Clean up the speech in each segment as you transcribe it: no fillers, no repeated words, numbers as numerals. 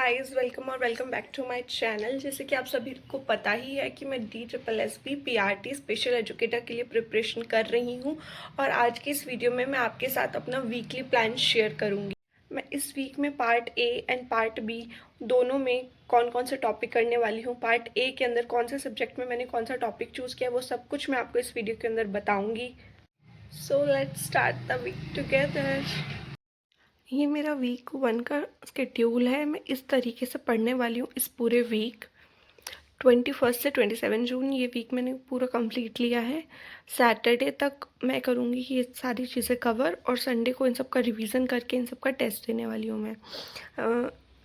Guys, welcome और welcome back to my channel. जैसे कि आप सभी को पता ही है कि मैं DSSB PRT स्पेशल एजुकेटर के लिए प्रिपरेशन कर रही हूं और आज की इस वीडियो में मैं आपके साथ अपना वीकली प्लान शेयर करूंगी। मैं इस वीक में part A and part B दोनों में कौन कौन से टॉपिक करने वाली हूँ, पार्ट ए के अंदर कौन से सब्जेक्ट में मैंने कौन सा टॉपिक चूज़ किया, वो सब कुछ मैं आपको इस वीडियो के अंदर बताऊँगी। So let's start the week together. ये मेरा वीक 1 का स्केड्यूल है। मैं इस तरीके से पढ़ने वाली हूँ इस पूरे वीक। 21 से 27 जून ये वीक मैंने पूरा कंप्लीट लिया है। सैटरडे तक मैं करूँगी ये सारी चीज़ें कवर और संडे को इन सब का रिवीजन करके इन सब का टेस्ट देने वाली हूँ मैं।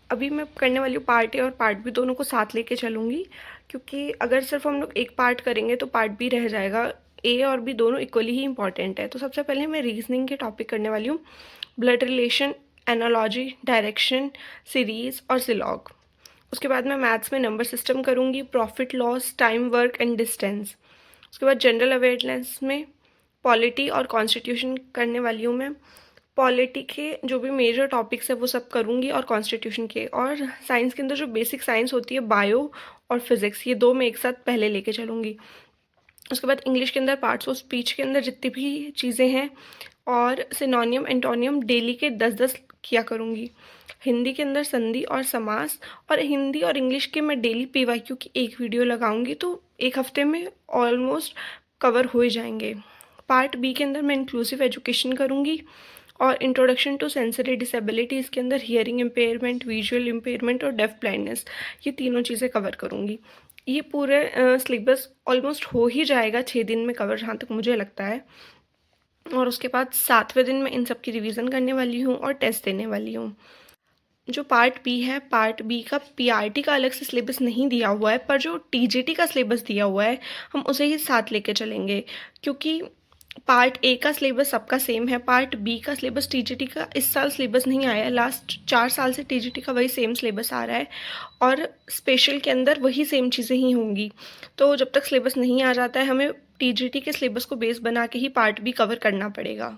अभी मैं करने वाली हूँ पार्ट ए और पार्ट बी दोनों को साथ लेके चलूँगी, क्योंकि अगर सिर्फ हम लोग एक पार्ट करेंगे तो पार्ट बी रह जाएगा। ए और बी दोनों इक्वली ही इंपॉर्टेंट है। तो सबसे पहले मैं रीजनिंग के टॉपिक करने वाली हूँ, blood relation, analogy, direction, series और सिलॉग। उसके बाद मैं मैथ्स में नंबर सिस्टम करूँगी, profit loss, time work and distance. उसके बाद जनरल अवेयरनेस में पॉलिटी और कॉन्स्टिट्यूशन करने वाली हूँ मैं। पॉलिटी के जो भी मेजर टॉपिक्स है वो सब करूँगी और कॉन्स्टिट्यूशन के, और साइंस के अंदर जो बेसिक साइंस होती है बायो और फिज़िक्स, ये दो मैं एक साथ पहले लेके चलूँगी। उसके बाद इंग्लिश के अंदर पार्ट्स ऑफ स्पीच के अंदर जितनी भी चीज़ें हैं और सिनोनियम एंटोनियम डेली के 10-10 किया करूँगी। हिंदी के अंदर संधि और समास, और हिंदी और इंग्लिश के मैं डेली PYQ की एक वीडियो लगाऊंगी, तो एक हफ्ते में ऑलमोस्ट कवर हो जाएंगे। पार्ट बी के अंदर मैं इंक्लूसिव एजुकेशन करूँगी और इंट्रोडक्शन टू सेंसरी डिसेबिलिटीज़ के अंदर हियरिंग इम्पेयरमेंट, विजुअल इम्पेयरमेंट और डेफ ब्लाइंडनेस, ये तीनों चीज़ें कवर करूँगी। ये पूरे सिलेबस ऑलमोस्ट हो ही जाएगा 6 दिन में कवर, जहाँ तक मुझे लगता है। और उसके बाद 7वें दिन मैं इन सब की रिवीजन करने वाली हूँ और टेस्ट देने वाली हूँ। जो पार्ट बी है, पार्ट बी का PRT का अलग से सिलेबस नहीं दिया हुआ है, पर जो TGT का सिलेबस दिया हुआ है हम उसे ही साथ लेके चलेंगे, क्योंकि पार्ट ए का सिलेबस सबका सेम है। पार्ट बी का सिलेबस TGT का इस साल सिलेबस नहीं आया है, लास्ट 4 साल से TGT का वही सेम सिलेबस आ रहा है और स्पेशल के अंदर वही सेम चीज़ें ही होंगी। तो जब तक सिलेबस नहीं आ जाता है हमें TGT के सिलेबस को बेस बना के ही पार्ट बी कवर करना पड़ेगा।